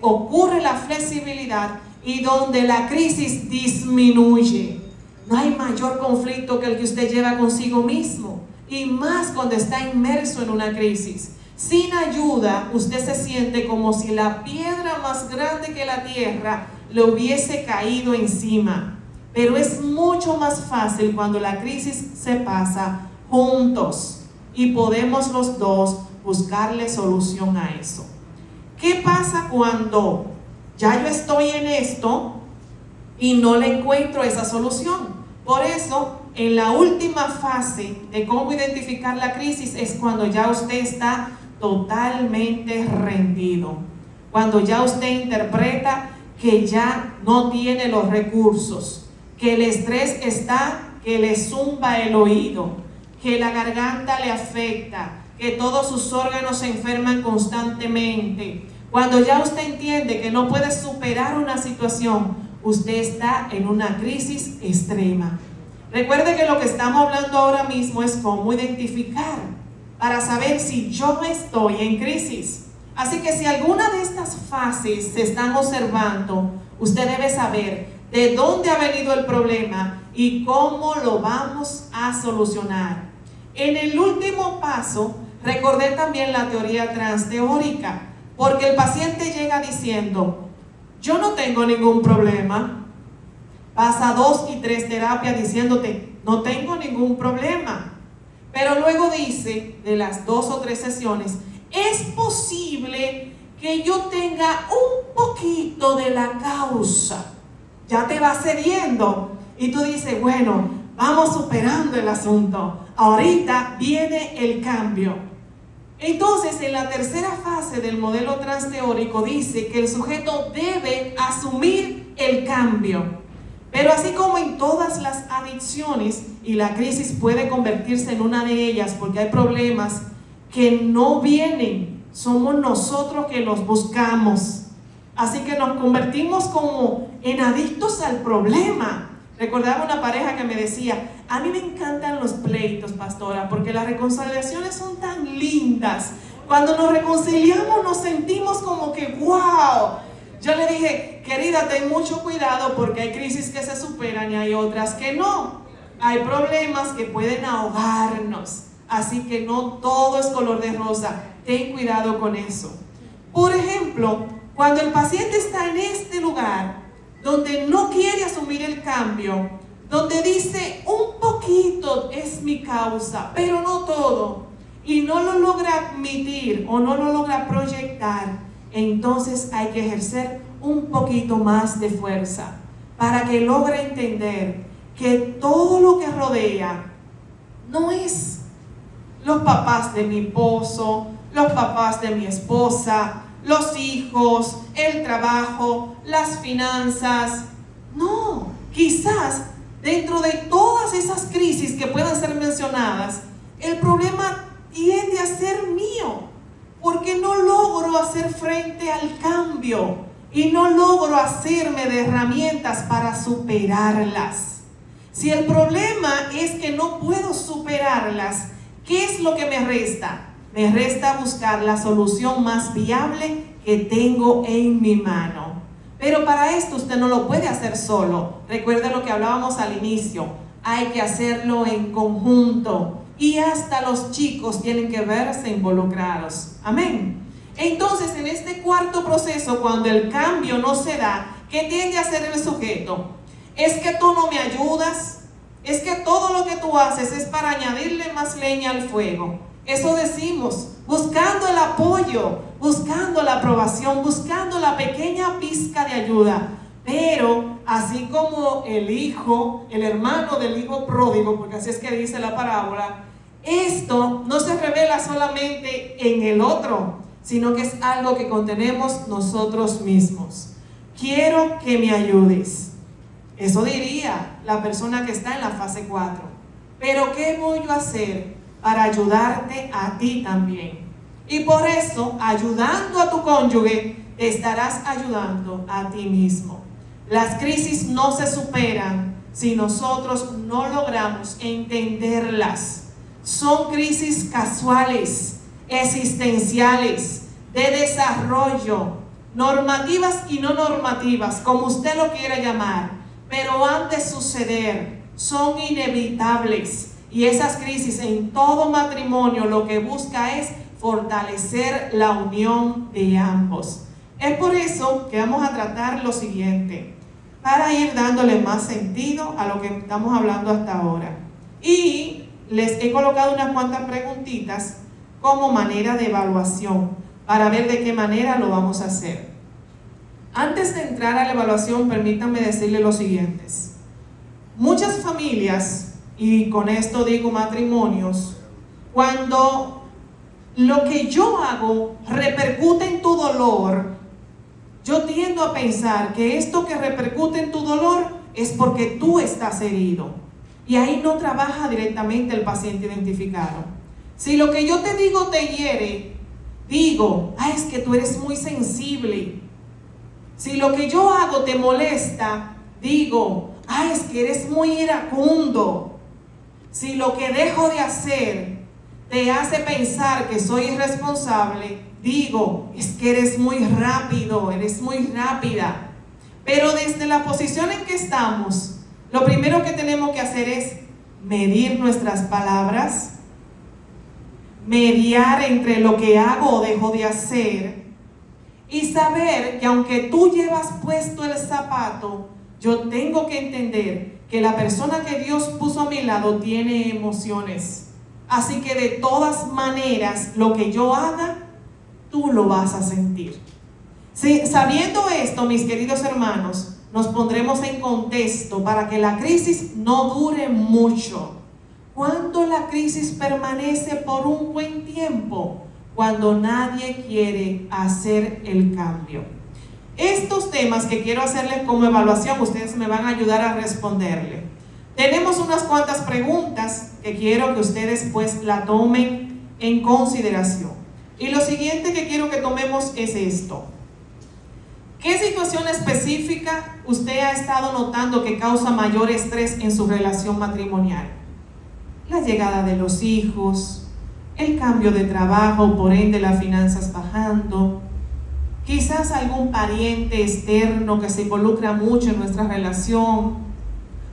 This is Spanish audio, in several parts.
ocurre la flexibilidad y donde la crisis disminuye. No hay mayor conflicto que el que usted lleva consigo mismo, y más cuando está inmerso en una crisis. Sin ayuda, usted se siente como si la piedra más grande que la tierra le hubiese caído encima. Pero es mucho más fácil cuando la crisis se pasa juntos y podemos los dos buscarle solución a eso. ¿Qué pasa cuando ya yo estoy en esto y no le encuentro esa solución? Por eso, en la última fase de cómo identificar la crisis es cuando ya usted está totalmente rendido, cuando ya usted interpreta que ya no tiene los recursos, que el estrés está que le zumba el oído, que la garganta le afecta, que todos sus órganos se enferman constantemente. Cuando ya usted entiende que no puede superar una situación, usted está en una crisis extrema. Recuerde que lo que estamos hablando ahora mismo es cómo identificar para saber si yo estoy en crisis. Así que si alguna de estas fases se están observando, usted debe saber de dónde ha venido el problema y cómo lo vamos a solucionar. En el último paso, recordé también la teoría transteórica, porque el paciente llega diciendo: yo no tengo ningún problema. Pasa 2 y 3 terapias diciéndote: no tengo ningún problema. Pero luego dice, de las 2 o 3 sesiones, es posible que yo tenga un poquito de la causa. Ya te va cediendo y tú dices: bueno, vamos superando el asunto. Ahorita viene el cambio. Entonces, en la tercera fase del modelo transteórico dice que el sujeto debe asumir el cambio. Pero así como en todas las adicciones, y la crisis puede convertirse en una de ellas porque hay problemas que no vienen, somos nosotros que los buscamos. Así que nos convertimos como en adictos al problema. Recordaba una pareja que me decía: a mí me encantan los pleitos, pastora, porque las reconciliaciones son tan lindas. Cuando nos reconciliamos nos sentimos como que ¡wow! Yo le dije: querida, ten mucho cuidado porque hay crisis que se superan y hay otras que no. Hay problemas que pueden ahogarnos. Así que no todo es color de rosa. Ten cuidado con eso. Por ejemplo, cuando el paciente está en este lugar donde no quiere asumir el cambio, donde dice: un poquito es mi causa, pero no todo, y no lo logra admitir o no lo logra proyectar, entonces hay que ejercer un poquito más de fuerza para que logre entender que todo lo que rodea no es los papás de mi esposo, los papás de mi esposa, los hijos, el trabajo, las finanzas. No, quizás dentro de todas esas crisis que puedan ser mencionadas, el problema tiende a ser mío, porque no logro hacer frente al cambio y no logro hacerme de herramientas para superarlas. Si el problema es que no puedo superarlas, ¿qué es lo que me resta? Me resta buscar la solución más viable que tengo en mi mano. Pero para esto usted no lo puede hacer solo. Recuerde lo que hablábamos al inicio. Hay que hacerlo en conjunto. Y hasta los chicos tienen que verse involucrados. Amén. Entonces, en este cuarto proceso, cuando el cambio no se da, ¿qué tiende a hacer el sujeto? Es que tú no me ayudas. Es que todo lo que tú haces es para añadirle más leña al fuego. Eso decimos, buscando el apoyo, buscando la aprobación, buscando la pequeña pizca de ayuda. Pero así como el hijo, el hermano del hijo pródigo, porque así es que dice la parábola, esto no se revela solamente en el otro, sino que es algo que contenemos nosotros mismos. Quiero que me ayudes. Eso diría la persona que está en la fase 4. Pero ¿qué voy yo a hacer para ayudarte a ti también? Y por eso, ayudando a tu cónyuge, te estarás ayudando a ti mismo. Las crisis no se superan si nosotros no logramos entenderlas. Son crisis casuales, existenciales, de desarrollo. normativas y no normativas, como usted lo quiera llamar, pero han de suceder, son inevitables. Y esas crisis en todo matrimonio lo que busca es fortalecer la unión de ambos. Es por eso que vamos a tratar lo siguiente, para ir dándole más sentido a lo que estamos hablando hasta ahora. Y les he colocado unas cuantas preguntitas como manera de evaluación, para ver de qué manera lo vamos a hacer. Antes de entrar a la evaluación, permítanme decirles lo siguiente. Muchas familias, y con esto digo matrimonios, cuando lo que yo hago repercute en tu dolor, yo tiendo a pensar que esto que repercute en tu dolor es porque tú estás herido. Y ahí no trabaja directamente el paciente identificado. Si lo que yo te digo te hiere, digo, es que tú eres muy sensible. Si lo que yo hago te molesta, digo, es que eres muy iracundo. Si lo que dejo de hacer te hace pensar que soy irresponsable, digo, es que eres muy rápido, eres muy rápida. Pero desde la posición en que estamos, lo primero que tenemos que hacer es medir nuestras palabras, mediar entre lo que hago o dejo de hacer, y saber que aunque tú llevas puesto el zapato, yo tengo que entender que la persona que Dios puso a mi lado tiene emociones. Así que de todas maneras, lo que yo haga, tú lo vas a sentir. Sí, sabiendo esto, mis queridos hermanos, nos pondremos en contexto para que la crisis no dure mucho. ¿Cuándo la crisis permanece por un buen tiempo? Cuando nadie quiere hacer el cambio. Estos temas que quiero hacerles como evaluación, ustedes me van a ayudar a responderle. Tenemos unas cuantas preguntas que quiero que ustedes pues la tomen en consideración. Y lo siguiente que quiero que tomemos es esto. ¿Qué situación específica usted ha estado notando que causa mayor estrés en su relación matrimonial? La llegada de los hijos, el cambio de trabajo, por ende las finanzas bajando, quizás algún pariente externo que se involucra mucho en nuestra relación,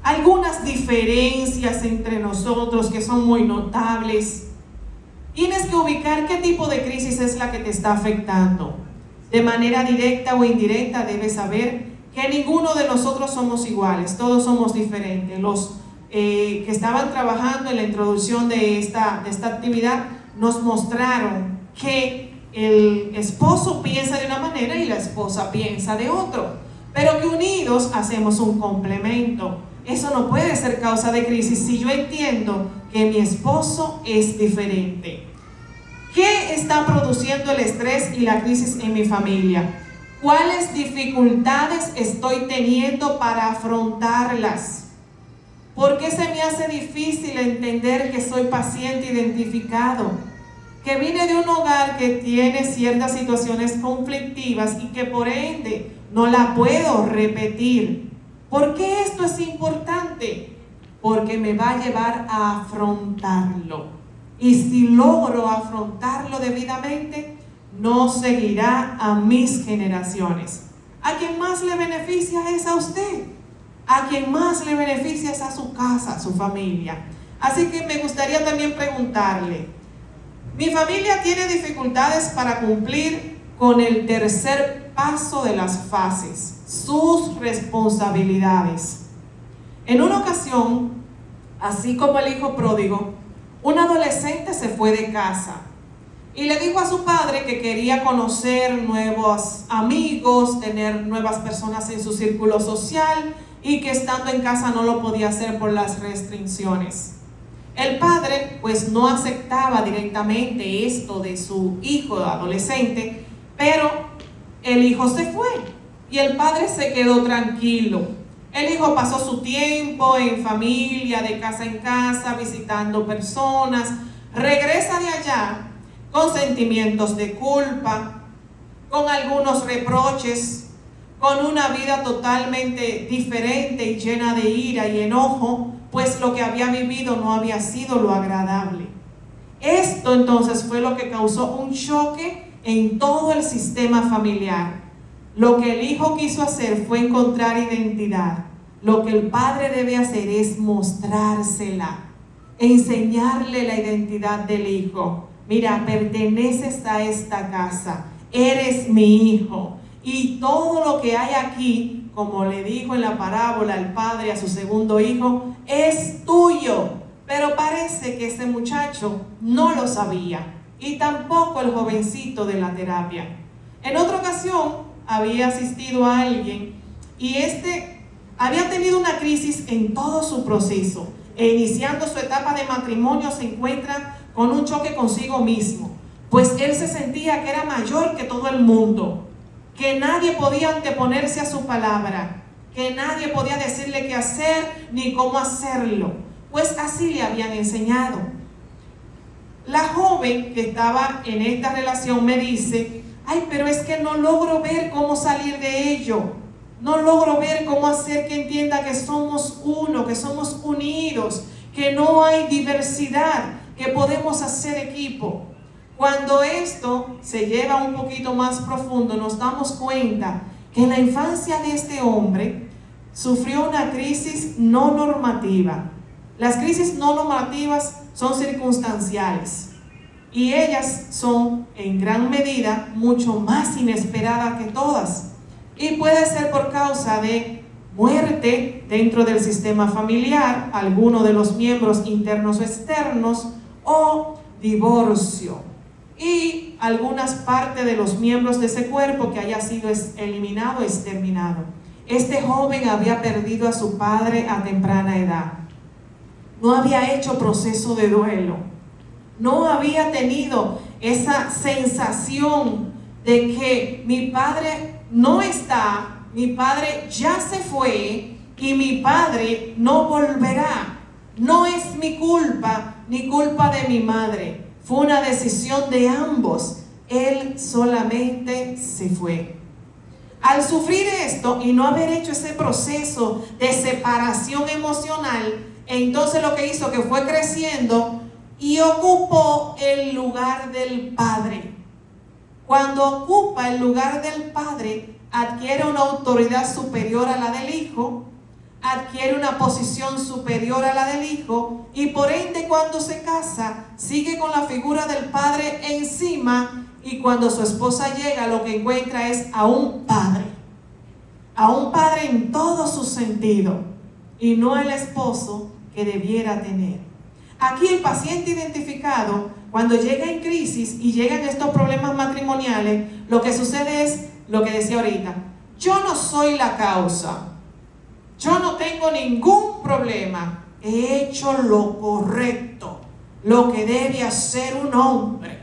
algunas diferencias entre nosotros que son muy notables. Tienes que ubicar qué tipo de crisis es la que te está afectando. De manera directa o indirecta debes saber que ninguno de nosotros somos iguales, todos somos diferentes. Los que estaban trabajando en la introducción de esta actividad nos mostraron que el esposo piensa de una manera y la esposa piensa de otro, pero que unidos hacemos un complemento. Eso no puede ser causa de crisis si yo entiendo que mi esposo es diferente. ¿Qué está produciendo el estrés y la crisis en mi familia? ¿Cuáles dificultades estoy teniendo para afrontarlas? ¿Por qué se me hace difícil entender que soy paciente identificado? Que vine de un hogar que tiene ciertas situaciones conflictivas y que por ende no la puedo repetir. ¿Por qué esto es importante? Porque me va a llevar a afrontarlo. Y si logro afrontarlo debidamente, no seguirá a mis generaciones. ¿A quien más le beneficia es a usted? A quien más le beneficia es a su casa, a su familia. Así que me gustaría también preguntarle, mi familia tiene dificultades para cumplir con el tercer paso de las fases, sus responsabilidades. En una ocasión, así como el hijo pródigo, un adolescente se fue de casa y le dijo a su padre que quería conocer nuevos amigos, tener nuevas personas en su círculo social y que estando en casa no lo podía hacer por las restricciones. El padre pues no aceptaba directamente esto de su hijo adolescente, pero el hijo se fue y el padre se quedó tranquilo. El hijo pasó su tiempo en familia, de casa en casa, visitando personas. Regresa de allá con sentimientos de culpa, con algunos reproches, con una vida totalmente diferente y llena de ira y enojo, pues lo que había vivido no había sido lo agradable. Esto entonces fue lo que causó un choque en todo el sistema familiar. Lo que el hijo quiso hacer fue encontrar identidad. Lo que el padre debe hacer es mostrársela, enseñarle la identidad del hijo. Mira, perteneces a esta casa, eres mi hijo, y todo lo que hay aquí, como le dijo en la parábola el padre a su segundo hijo, es tuyo. Pero parece que ese muchacho no lo sabía, y tampoco el jovencito de la terapia. En otra ocasión había asistido a alguien y había tenido una crisis en todo su proceso, e iniciando su etapa de matrimonio se encuentra con un choque consigo mismo, pues él se sentía que era mayor que todo el mundo, que nadie podía anteponerse a su palabra, que nadie podía decirle qué hacer ni cómo hacerlo, pues así le habían enseñado. La joven que estaba en esta relación me dice: ay, pero es que no logro ver cómo salir de ello, no logro ver cómo hacer que entienda que somos uno, que somos unidos, que no hay diversidad, que podemos hacer equipo. Cuando esto se lleva un poquito más profundo, nos damos cuenta que en la infancia de este hombre sufrió una crisis no normativa. Las crisis no normativas son circunstanciales y ellas son en gran medida mucho más inesperadas que todas, y puede ser por causa de muerte dentro del sistema familiar, alguno de los miembros internos o externos, o divorcio y algunas partes de los miembros de ese cuerpo que haya sido eliminado o exterminado. Este joven había perdido a su padre a temprana edad, no había hecho proceso de duelo, no había tenido esa sensación de que mi padre no está, mi padre ya se fue y mi padre no volverá. No es mi culpa ni culpa de mi madre, fue una decisión de ambos. Él solamente se fue. Al sufrir esto y no haber hecho ese proceso de separación emocional, entonces lo que hizo que fue creciendo y ocupó el lugar del padre. Cuando ocupa el lugar del padre, adquiere una autoridad superior a la del hijo, adquiere una posición superior a la del hijo, y por ende cuando se casa sigue con la figura del padre encima, y cuando su esposa llega lo que encuentra es a un padre en todo su sentido, y no el esposo que debiera tener. Aquí el paciente identificado, cuando llega en crisis y llegan estos problemas matrimoniales, lo que sucede es lo que decía ahorita: yo no soy la causa, yo no tengo ningún problema, he hecho lo correcto, lo que debe hacer un hombre.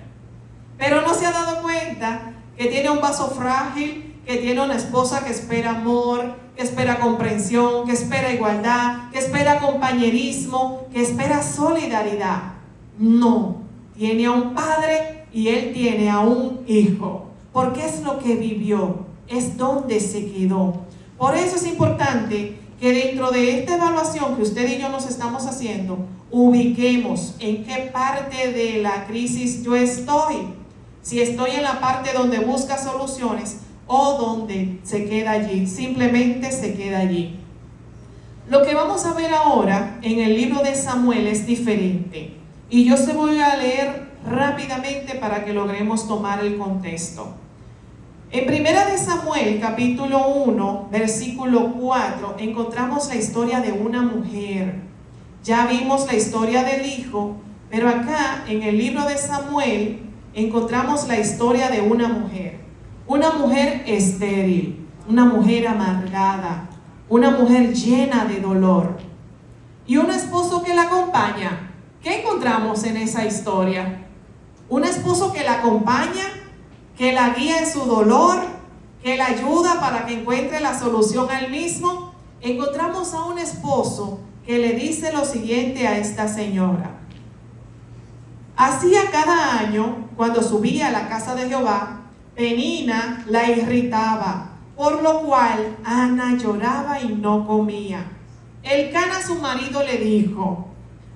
Pero no se ha dado cuenta que tiene un vaso frágil, que tiene una esposa que espera amor, que espera comprensión, que espera igualdad, que espera compañerismo, que espera solidaridad. No, tiene a un padre y él tiene a un hijo, porque es lo que vivió, es donde se quedó. Por eso es importante que dentro de esta evaluación que usted y yo nos estamos haciendo, ubiquemos en qué parte de la crisis yo estoy. Si estoy en la parte donde busca soluciones o donde se queda allí, simplemente se queda allí. Lo que vamos a ver ahora en el libro de Samuel es diferente, y yo se voy a leer rápidamente para que logremos tomar el contexto. En Primera de Samuel, capítulo 1, versículo 4, encontramos la historia de una mujer. Ya vimos la historia del hijo, pero acá en el libro de Samuel encontramos la historia de una mujer estéril, una mujer amargada, una mujer llena de dolor, y un esposo que la acompaña. ¿Qué encontramos en esa historia? Un esposo que la acompaña, que la guía en su dolor, que la ayuda para que encuentre la solución al mismo. Encontramos a un esposo que le dice lo siguiente a esta señora: hacía cada año, cuando subía a la casa de Jehová, Penina la irritaba, por lo cual Ana lloraba y no comía. Elcana su marido le dijo: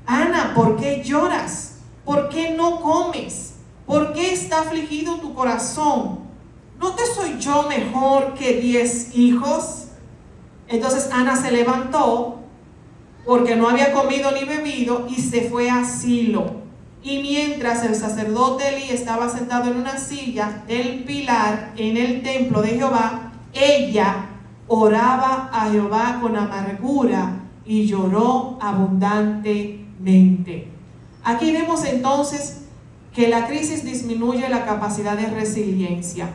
Ana, ¿por qué lloras? ¿Por qué no comes? ¿Por qué está afligido tu corazón? ¿no te soy yo mejor que 10 hijos? Entonces Ana se levantó porque no había comido ni bebido y se fue a Silo. Y mientras el sacerdote Elí estaba sentado en una silla del pilar en el templo de Jehová, ella oraba a Jehová con amargura y lloró abundantemente. Aquí vemos entonces que la crisis disminuye la capacidad de resiliencia.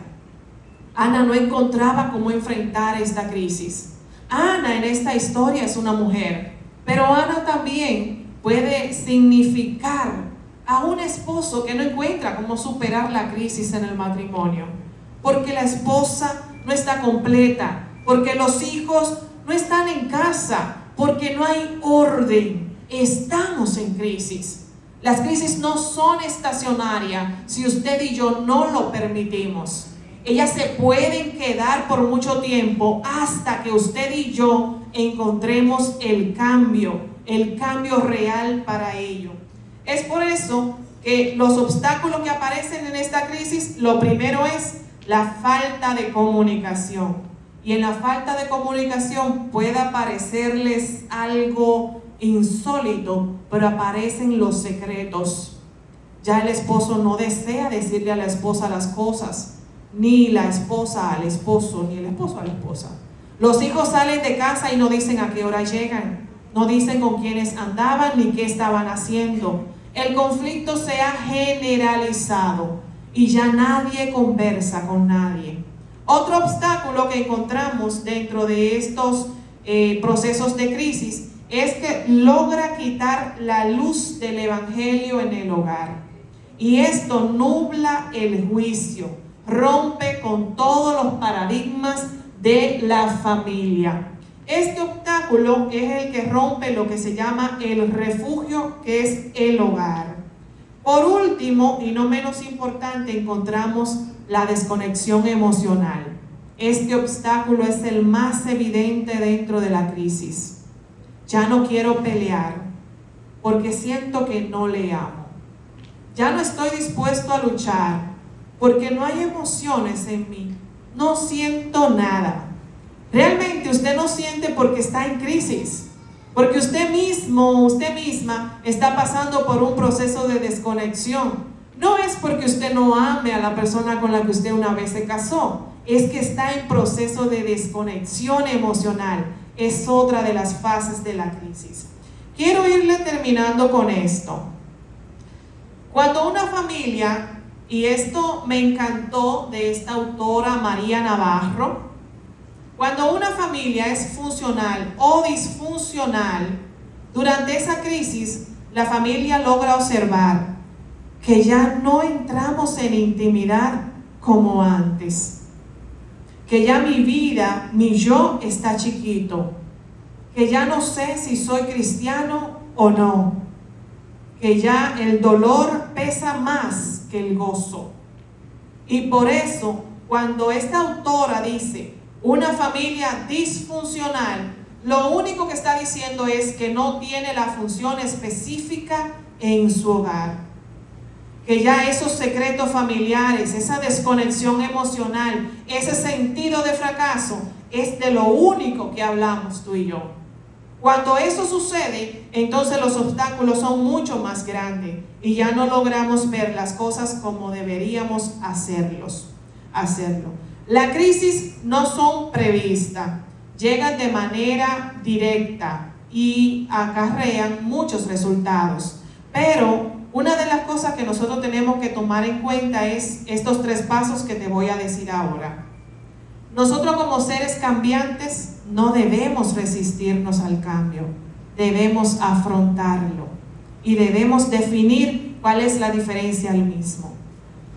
Ana no encontraba cómo enfrentar esta crisis. Ana en esta historia es una mujer, pero Ana también puede significar a un esposo que no encuentra cómo superar la crisis en el matrimonio, porque la esposa no está completa, porque los hijos no están en casa, porque no hay orden. Estamos en crisis. Las crisis no son estacionarias si usted y yo no lo permitimos. Ellas se pueden quedar por mucho tiempo hasta que usted y yo encontremos el cambio real para ello. Es por eso que los obstáculos que aparecen en esta crisis, lo primero es la falta de comunicación. Y en la falta de comunicación puede parecerles algo insólito, pero aparecen los secretos. Ya el esposo no desea decirle a la esposa las cosas, ni la esposa al esposo, ni el esposo a la esposa. Los hijos salen de casa y no dicen a qué hora llegan, no dicen con quiénes andaban ni qué estaban haciendo. El conflicto se ha generalizado y ya nadie conversa con nadie. Otro obstáculo que encontramos dentro de estos procesos de crisis es que logra quitar la luz del evangelio en el hogar. Y esto nubla el juicio, rompe con todos los paradigmas de la familia. Este obstáculo es el que rompe lo que se llama el refugio, que es el hogar. Por último, y no menos importante, encontramos la desconexión emocional. Este obstáculo es el más evidente dentro de la crisis. Ya no quiero pelear porque siento que no le amo. Ya no estoy dispuesto a luchar porque no hay emociones en mí. No siento nada. Realmente usted no siente porque está en crisis, porque usted mismo, usted misma está pasando por un proceso de desconexión. No es porque usted no ame a la persona con la que usted una vez se casó, es que está en proceso de desconexión emocional. Es otra de las fases de la crisis. Quiero irle terminando con esto. Cuando una familia, y esto me encantó de esta autora María Navarro, cuando una familia es funcional o disfuncional, durante esa crisis, la familia logra observar que ya no entramos en intimidad como antes, que ya mi vida, mi yo está chiquito, que ya no sé si soy cristiano o no, que ya el dolor pesa más que el gozo. Y por eso, cuando esta autora dice una familia disfuncional, lo único que está diciendo es que no tiene la función específica en su hogar, que ya esos secretos familiares, esa desconexión emocional, ese sentido de fracaso, es de lo único que hablamos tú y yo. Cuando eso sucede, entonces los obstáculos son mucho más grandes y ya no logramos ver las cosas como deberíamos hacerlo. La crisis no son previstas, llegan de manera directa y acarrean muchos resultados. Pero una de las cosas que nosotros tenemos que tomar en cuenta es estos 3 pasos que te voy a decir ahora. Nosotros como seres cambiantes no debemos resistirnos al cambio, debemos afrontarlo y debemos definir cuál es la diferencia al mismo.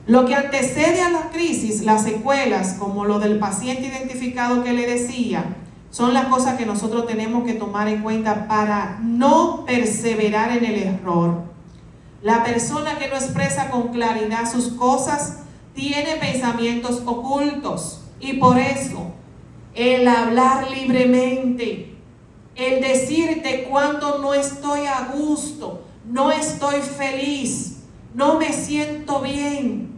Lo que antecede a la crisis, las secuelas, como lo del paciente identificado que le decía, son las cosas que nosotros tenemos que tomar en cuenta para no perseverar en el error. La persona que no expresa con claridad sus cosas tiene pensamientos ocultos. Y por eso, el hablar libremente, el decirte cuando no estoy a gusto, no estoy feliz, no me siento bien,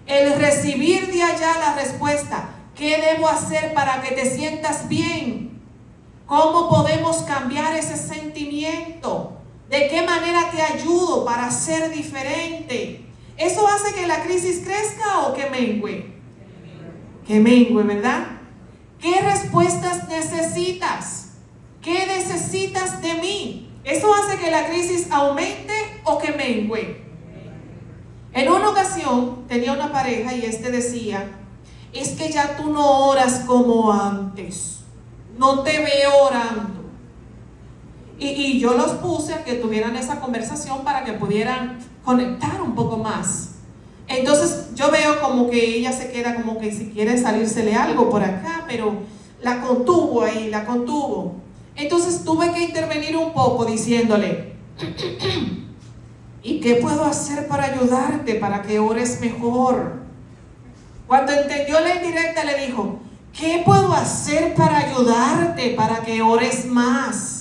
el recibir de allá la respuesta. ¿Qué debo hacer para que te sientas bien? ¿Cómo podemos cambiar ese sentimiento? ¿De qué manera te ayudo para ser diferente? ¿Eso hace que la crisis crezca o que mengue? Que mengue, ¿verdad? ¿Qué respuestas necesitas? ¿Qué necesitas de mí? ¿Eso hace que la crisis aumente o que mengue? En una ocasión tenía una pareja y decía, es que ya tú no oras como antes, no te veo orando. Y yo los puse a que tuvieran esa conversación para que pudieran conectar un poco más. Entonces yo veo como que ella se queda como que si quiere salírsele algo por acá, pero la contuvo ahí, la contuvo. Entonces tuve que intervenir un poco diciéndole, ¿y qué puedo hacer para ayudarte, para que ores mejor? Cuando entendió la indirecta le dijo, ¿qué puedo hacer para ayudarte, para que ores más?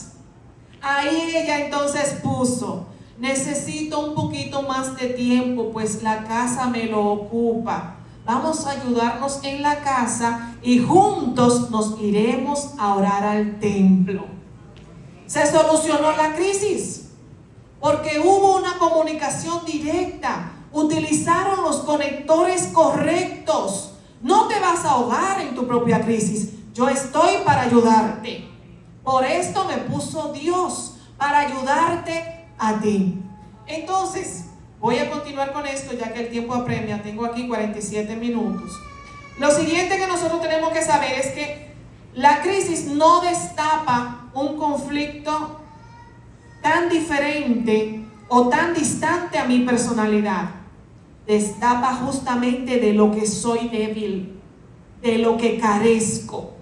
Ahí ella entonces puso, necesito un poquito más de tiempo, pues la casa me lo ocupa. Vamos a ayudarnos en la casa y juntos nos iremos a orar al templo. Se solucionó la crisis porque hubo una comunicación directa. Utilizaron los conectores correctos. No te vas a ahogar en tu propia crisis. Yo estoy para ayudarte. Por esto me puso Dios, para ayudarte a ti. Entonces, voy a continuar con esto ya que el tiempo apremia. Tengo aquí 47 minutos. Lo siguiente que nosotros tenemos que saber es que la crisis no destapa un conflicto tan diferente o tan distante a mi personalidad. Destapa justamente de lo que soy débil, de lo que carezco.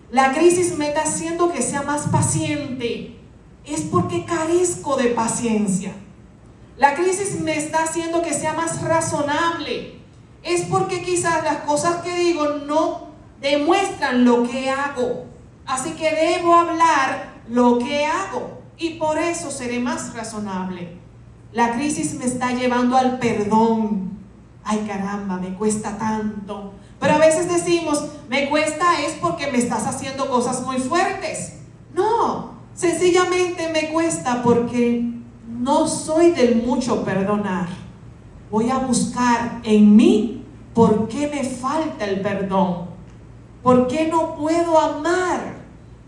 La crisis me está haciendo que sea más paciente. Es porque carezco de paciencia. La crisis me está haciendo que sea más razonable. Es porque quizás las cosas que digo no demuestran lo que hago. Así que debo hablar lo que hago. Y por eso seré más razonable. La crisis me está llevando al perdón. Ay, caramba, me cuesta tanto. Pero a veces decimos, me cuesta es porque me estás haciendo cosas muy fuertes. No, sencillamente me cuesta porque no soy del mucho perdonar. Voy a buscar en mí por qué me falta el perdón. ¿Por qué no puedo amar?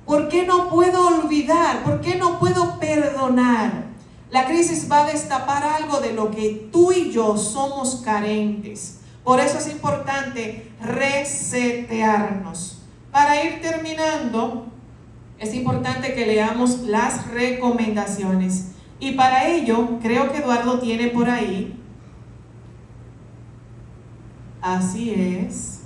¿Por qué no puedo olvidar? ¿Por qué no puedo perdonar? La crisis va a destapar algo de lo que tú y yo somos carentes. Por eso es importante resetearnos. Para ir terminando, es importante que leamos las recomendaciones. Y para ello, creo que Eduardo tiene por ahí. Así es.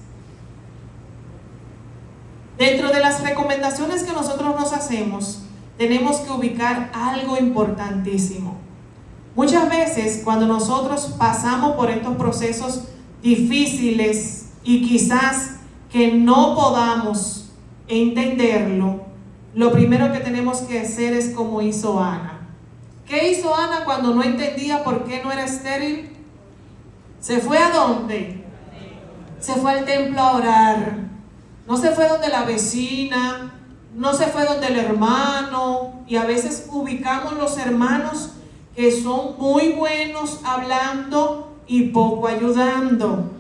Dentro de las recomendaciones que nosotros nos hacemos, tenemos que ubicar algo importantísimo. Muchas veces, cuando nosotros pasamos por estos procesos difíciles y quizás que no podamos entenderlo, lo primero que tenemos que hacer es como hizo Ana. ¿Qué hizo Ana cuando no entendía por qué no era estéril? ¿Se fue a dónde? Se fue al templo a orar. No se fue donde la vecina, no se fue donde el hermano. Y a veces ubicamos los hermanos que son muy buenos hablando y poco ayudando.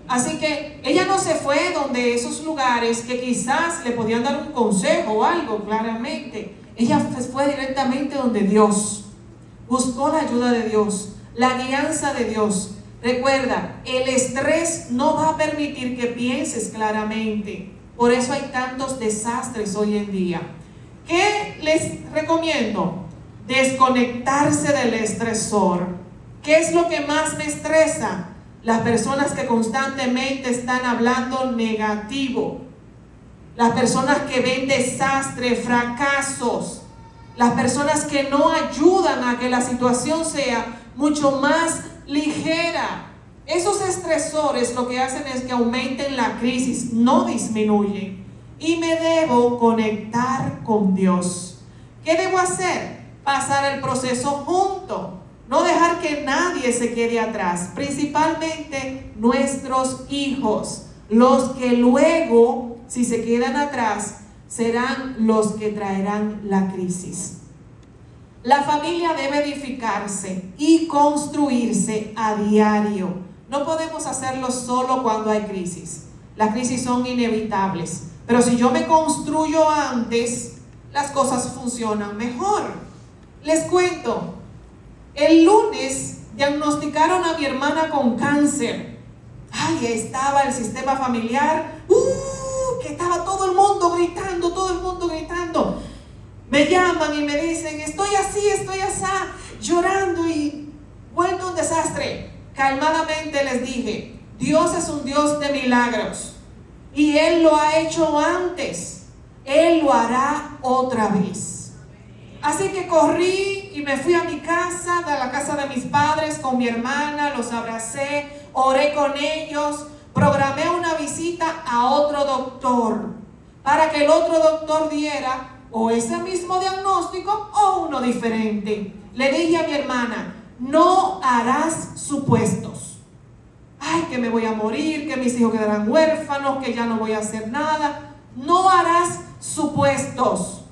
Así que ella no se fue donde esos lugares que quizás le podían dar un consejo o algo, claramente. Ella fue directamente donde Dios. Buscó la ayuda de Dios, la guianza de Dios. Recuerda, el estrés no va a permitir que pienses claramente. Por eso hay tantos desastres hoy en día. ¿Qué les recomiendo? Desconectarse del estresor. ¿Qué es lo que más me estresa? Las personas que constantemente están hablando negativo. Las personas que ven desastre, fracasos. Las personas que no ayudan a que la situación sea mucho más ligera. Esos estresores lo que hacen es que aumenten la crisis, no disminuyen. Y me debo conectar con Dios. ¿Qué debo hacer? Pasar el proceso junto. No dejar que nadie se quede atrás, principalmente nuestros hijos, los que luego, si se quedan atrás, serán los que traerán la crisis. La familia debe edificarse y construirse a diario. No podemos hacerlo solo cuando hay crisis. Las crisis son inevitables. Pero si yo me construyo antes, las cosas funcionan mejor. Les cuento, el lunes diagnosticaron a mi hermana con cáncer. Ay, estaba el sistema familiar, que estaba todo el mundo gritando. Me llaman y me dicen, estoy así, llorando y vuelto un desastre. Calmadamente les dije, Dios es un Dios de milagros y Él lo ha hecho antes, Él lo hará otra vez. Así que corrí y me fui a mi casa, a la casa de mis padres con mi hermana, los abracé, oré con ellos, programé una visita a otro doctor para que el otro doctor diera o ese mismo diagnóstico o uno diferente. Le dije a mi hermana, no harás supuestos. Ay, que me voy a morir, que mis hijos quedarán huérfanos, que ya no voy a hacer nada. No harás supuestos.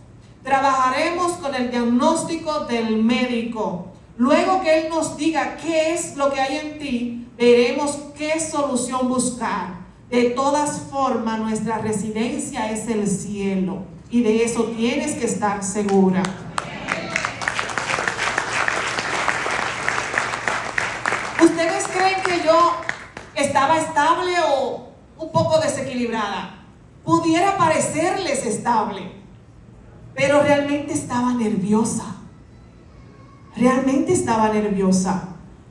Trabajaremos con el diagnóstico del médico. Luego que Él nos diga qué es lo que hay en ti, veremos qué solución buscar. De todas formas, nuestra residencia es el cielo. Y de eso tienes que estar segura. ¿Ustedes creen que yo estaba estable o un poco desequilibrada? Pudiera parecerles estable, pero realmente estaba nerviosa.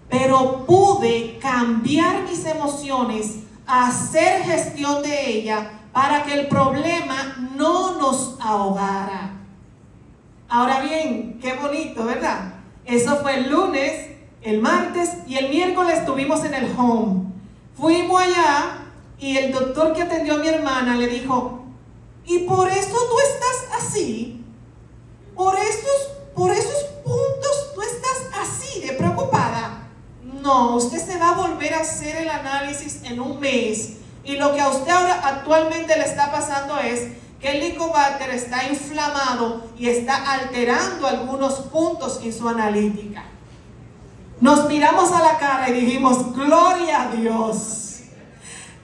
Pero pude cambiar mis emociones, hacer gestión de ella, para que el problema no nos ahogara. Ahora bien, qué bonito, ¿verdad? Eso fue el lunes, el martes y el miércoles estuvimos en el home. Fuimos allá y el doctor que atendió a mi hermana le dijo, ¿y por eso tú estás así? ¿Por esos puntos tú estás así de preocupada? No, usted se va a volver a hacer el análisis en un mes. Y lo que a usted ahora actualmente le está pasando es que el Helicobacter está inflamado y está alterando algunos puntos en su analítica. Nos miramos a la cara y dijimos, gloria a Dios.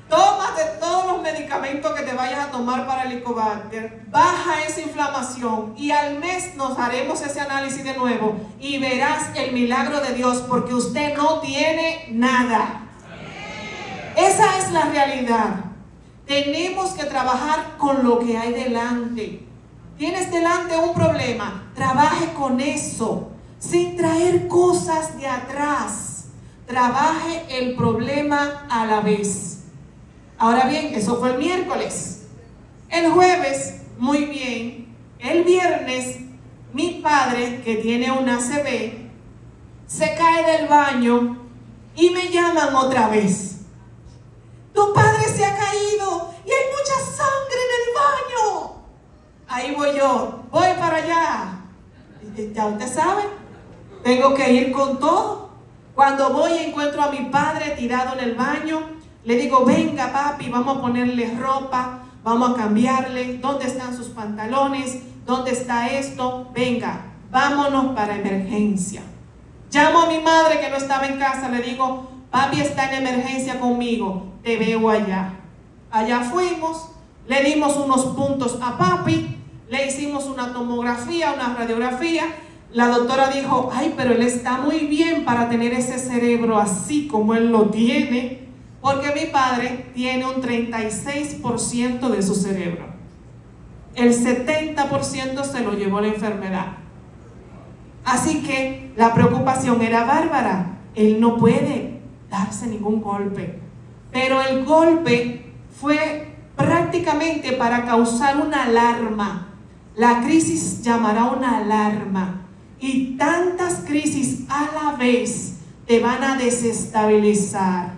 Tómate todos los medicamentos que te vayas a tomar para el Helicobacter, baja esa inflamación y al mes nos haremos ese análisis de nuevo y verás el milagro de Dios porque usted no tiene nada. Esa es la realidad. Tenemos que trabajar con lo que hay delante. Tienes delante un problema, trabaje con eso, sin traer cosas de atrás. Trabaje el problema a la vez. Ahora bien, eso fue el miércoles. El jueves, muy bien. El viernes, mi padre, que tiene un ACV, se cae del baño y me llaman otra vez. Tu padre se ha caído y hay mucha sangre en el baño. Ahí voy yo, voy para allá. Ya usted sabe, tengo que ir con todo. Cuando voy encuentro a mi padre tirado en el baño. Le digo, venga papi, vamos a ponerle ropa, vamos a cambiarle. ¿Dónde están sus pantalones? ¿Dónde está esto? Venga, vámonos para emergencia. Llamo a mi madre que no estaba en casa, le digo, papi está en emergencia conmigo, te veo allá. Allá fuimos, le dimos unos puntos a papi, le hicimos una tomografía, una radiografía. La doctora dijo, ay, pero él está muy bien para tener ese cerebro así como él lo tiene, porque mi padre tiene un 36% de su cerebro. El 70% se lo llevó la enfermedad. Así que la preocupación era bárbara. Él no puede darse ningún golpe. Pero el golpe fue prácticamente para causar una alarma. La crisis llamará una alarma. Y tantas crisis a la vez te van a desestabilizar.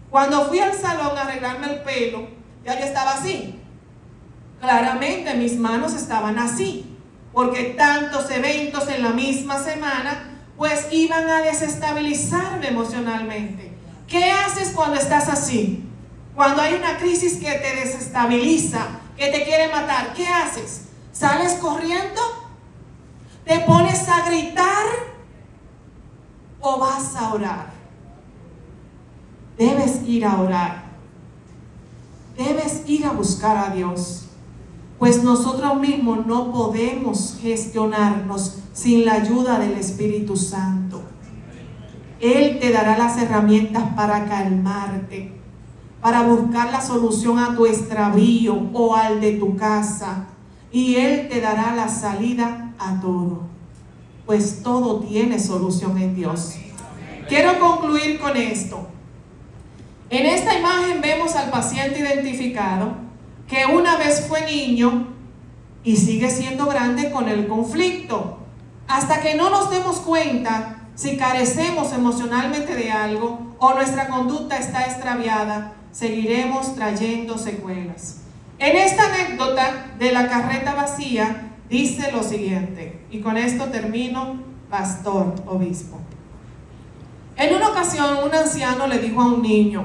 Cuando fui al salón a arreglarme el pelo, ya yo estaba así. Claramente mis manos estaban así. Porque tantos eventos en la misma semana, pues iban a desestabilizarme emocionalmente. ¿Qué haces cuando estás así? Cuando hay una crisis que te desestabiliza, que te quiere matar, ¿qué haces? ¿Sales corriendo? ¿Te pones a gritar? ¿O vas a orar? Debes ir a orar. Debes ir a buscar a Dios. Pues nosotros mismos no podemos gestionarnos sin la ayuda del Espíritu Santo. Él te dará las herramientas para calmarte, para buscar la solución a tu extravío o al de tu casa. Y Él te dará la salida a todo. Pues todo tiene solución en Dios. Quiero concluir con esto. En esta imagen vemos al paciente identificado que una vez fue niño y sigue siendo grande con el conflicto. Hasta que no nos demos cuenta si carecemos emocionalmente de algo o nuestra conducta está extraviada, seguiremos trayendo secuelas. En esta anécdota de la carreta vacía dice lo siguiente, y con esto termino, pastor, obispo. En una ocasión un anciano le dijo a un niño: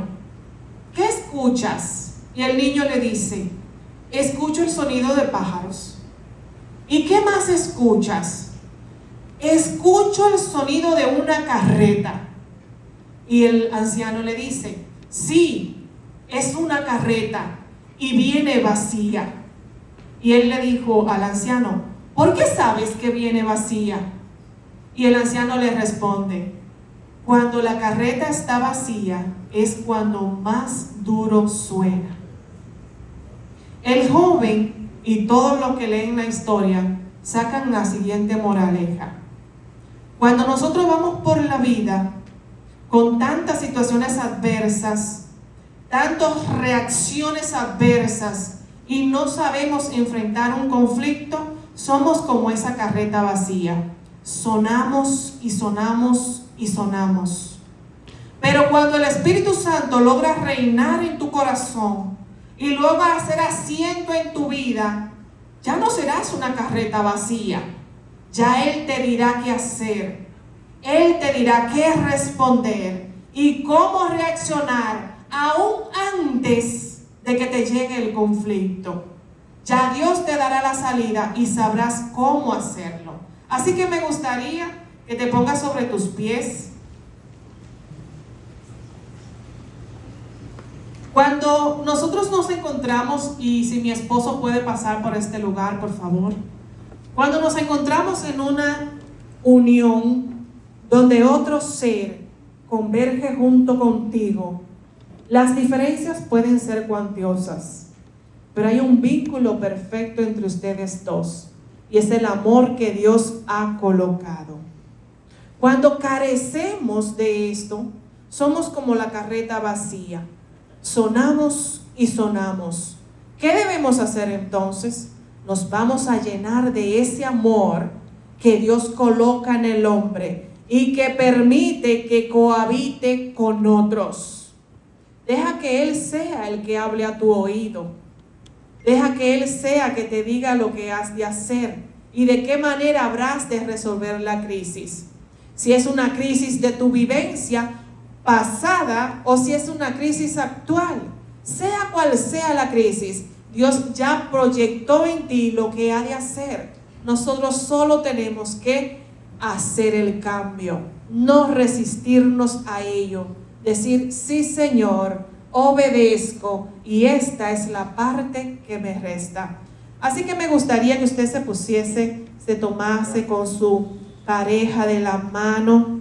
¿qué escuchas? Y el niño le dice: escucho el sonido de pájaros. ¿Y qué más escuchas? Escucho el sonido de una carreta. Y el anciano le dice: sí, es una carreta y viene vacía. Y él le dijo al anciano: ¿por qué sabes que viene vacía? Y el anciano le responde: cuando la carreta está vacía es cuando más duro suena. El joven y todos los que leen la historia sacan la siguiente moraleja. Cuando nosotros vamos por la vida con tantas situaciones adversas, tantas reacciones adversas y no sabemos enfrentar un conflicto, somos como esa carreta vacía. Sonamos y sonamos y sonamos. Pero cuando el Espíritu Santo logra reinar en tu corazón y luego hacer asiento en tu vida, ya no serás una carreta vacía. Ya Él te dirá qué hacer. Él te dirá qué responder y cómo reaccionar aún antes de que te llegue el conflicto. Ya Dios te dará la salida y sabrás cómo hacerlo. Así que me gustaría que te pongas sobre tus pies. Cuando nosotros nos encontramos, y si mi esposo puede pasar por este lugar, por favor. Cuando nos encontramos en una unión donde otro ser converge junto contigo, las diferencias pueden ser cuantiosas, pero hay un vínculo perfecto entre ustedes dos, y es el amor que Dios ha colocado. Cuando carecemos de esto, somos como la carreta vacía. Sonamos y sonamos. ¿Qué debemos hacer entonces? Nos vamos a llenar de ese amor que Dios coloca en el hombre y que permite que cohabite con otros. Deja que Él sea el que hable a tu oído. Deja que Él sea que te diga lo que has de hacer y de qué manera habrás de resolver la crisis. Si es una crisis de tu vivencia pasada o si es una crisis actual, sea cual sea la crisis, Dios ya proyectó en ti lo que ha de hacer. Nosotros solo tenemos que hacer el cambio, no resistirnos a ello, decir: sí, Señor, obedezco, y esta es la parte que me resta. Así que me gustaría que usted se pusiese, se tomase con su pareja de la mano.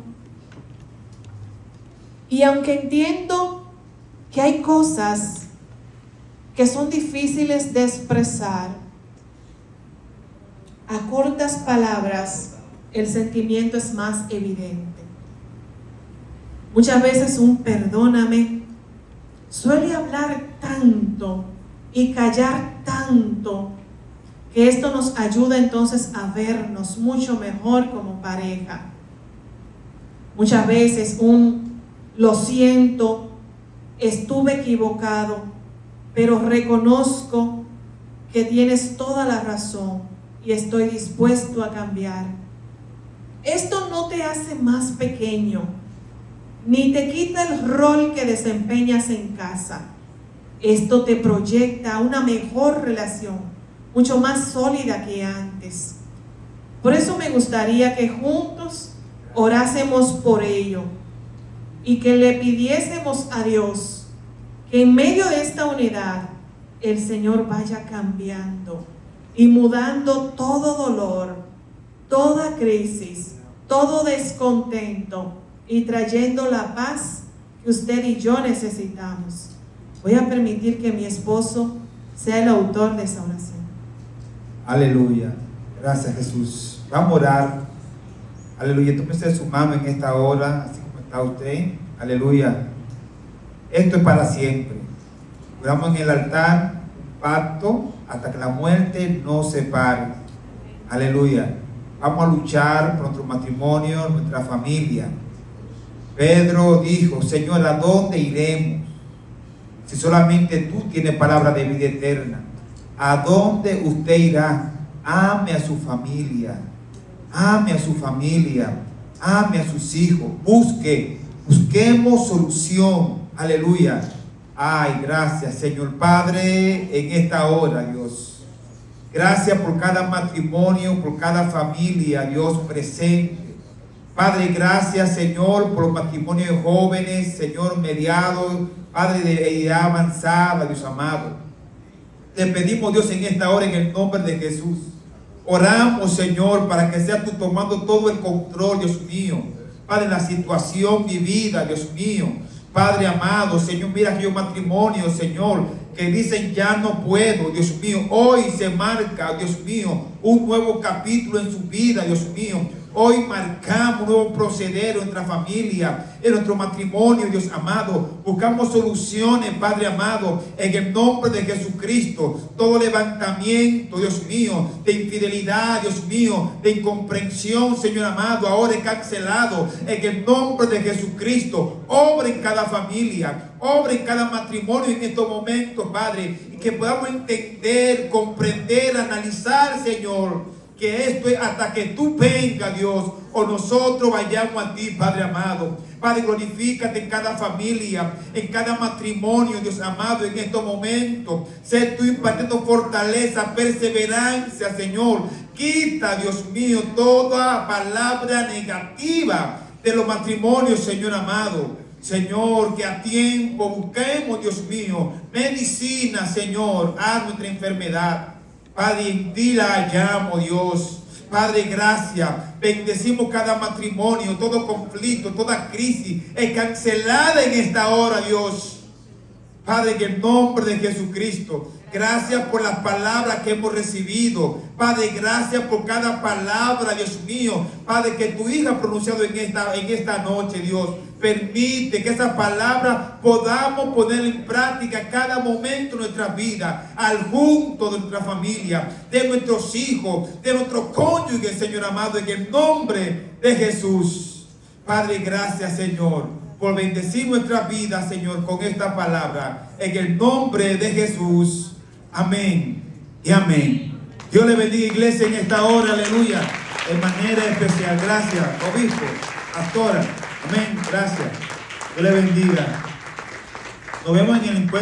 Y aunque entiendo que hay cosas que son difíciles de expresar, a cortas palabras el sentimiento es más evidente. Muchas veces un perdóname suele hablar tanto y callar tanto que esto nos ayuda entonces a vernos mucho mejor como pareja. Muchas veces un lo siento, estuve equivocado, pero reconozco que tienes toda la razón y estoy dispuesto a cambiar. Esto no te hace más pequeño, ni te quita el rol que desempeñas en casa. Esto te proyecta a una mejor relación, mucho más sólida que antes. Por eso me gustaría que juntos orásemos por ello y que le pidiésemos a Dios que en medio de esta unidad el Señor vaya cambiando y mudando todo dolor, toda crisis, todo descontento y trayendo la paz que usted y yo necesitamos. Voy a permitir que mi esposo sea el autor de esa oración. Aleluya. Gracias, Jesús. Vamos a orar. Aleluya. Tómese su mano en esta hora, así como está usted. Aleluya. Esto es para siempre. Cuidamos en el altar un pacto hasta que la muerte nos separe. Aleluya. Vamos a luchar por nuestro matrimonio, nuestra familia. Pedro dijo: Señor, ¿a dónde iremos? Si solamente tú tienes palabra de vida eterna. ¿A dónde usted irá? Ame a su familia. Ame a su familia. Ame a sus hijos. Busquemos solución. Aleluya. Ay, gracias, Señor Padre, en esta hora, Dios. Gracias por cada matrimonio, por cada familia, Dios, presente. Padre, gracias, Señor, por los matrimonios jóvenes, Señor, mediados, Padre, de edad avanzada, Dios amado. Te pedimos, Dios, en esta hora, en el nombre de Jesús. Oramos, Señor, para que seas tú tomando todo el control, Dios mío. Padre, la situación vivida, Dios mío. Padre amado, Señor, mira aquellos matrimonios, Señor, que dicen ya no puedo, Dios mío. Hoy se marca, Dios mío, un nuevo capítulo en su vida, Dios mío. Hoy marcamos un nuevo proceder en nuestra familia, en nuestro matrimonio, Dios amado. Buscamos soluciones, Padre amado, en el nombre de Jesucristo. Todo levantamiento, Dios mío, de infidelidad, Dios mío, de incomprensión, Señor amado, ahora es cancelado en el nombre de Jesucristo. Obra en cada familia, obra en cada matrimonio en estos momentos, Padre, y que podamos entender, comprender, analizar, Señor, que esto es hasta que tú vengas, Dios, o nosotros vayamos a ti, Padre amado. Padre, glorifícate en cada familia, en cada matrimonio, Dios amado, en estos momentos. Sé tú impartiendo fortaleza, perseverancia, Señor. Quita, Dios mío, toda palabra negativa de los matrimonios, Señor amado. Señor, que a tiempo busquemos, Dios mío, medicina, Señor, a nuestra enfermedad. Padre, en ti la hallamos, Dios. Padre, gracias. Bendecimos cada matrimonio, todo conflicto, toda crisis es cancelada en esta hora, Dios. Padre, en el nombre de Jesucristo, gracias por las palabras que hemos recibido. Padre, gracias por cada palabra, Dios mío. Padre, que tu hija ha pronunciado en esta noche, Dios. Permite que esa palabra podamos poner en práctica cada momento de nuestra vida, al junto de nuestra familia, de nuestros hijos, de nuestros cónyuges, Señor amado, en el nombre de Jesús. Padre, gracias, Señor, por bendecir nuestra vida, Señor, con esta palabra, en el nombre de Jesús. Amén y amén. Dios le bendiga, iglesia, en esta hora, aleluya, de manera especial. Gracias, obispo, pastora. Amén, gracias. Dios le bendiga. Nos vemos en el encuentro.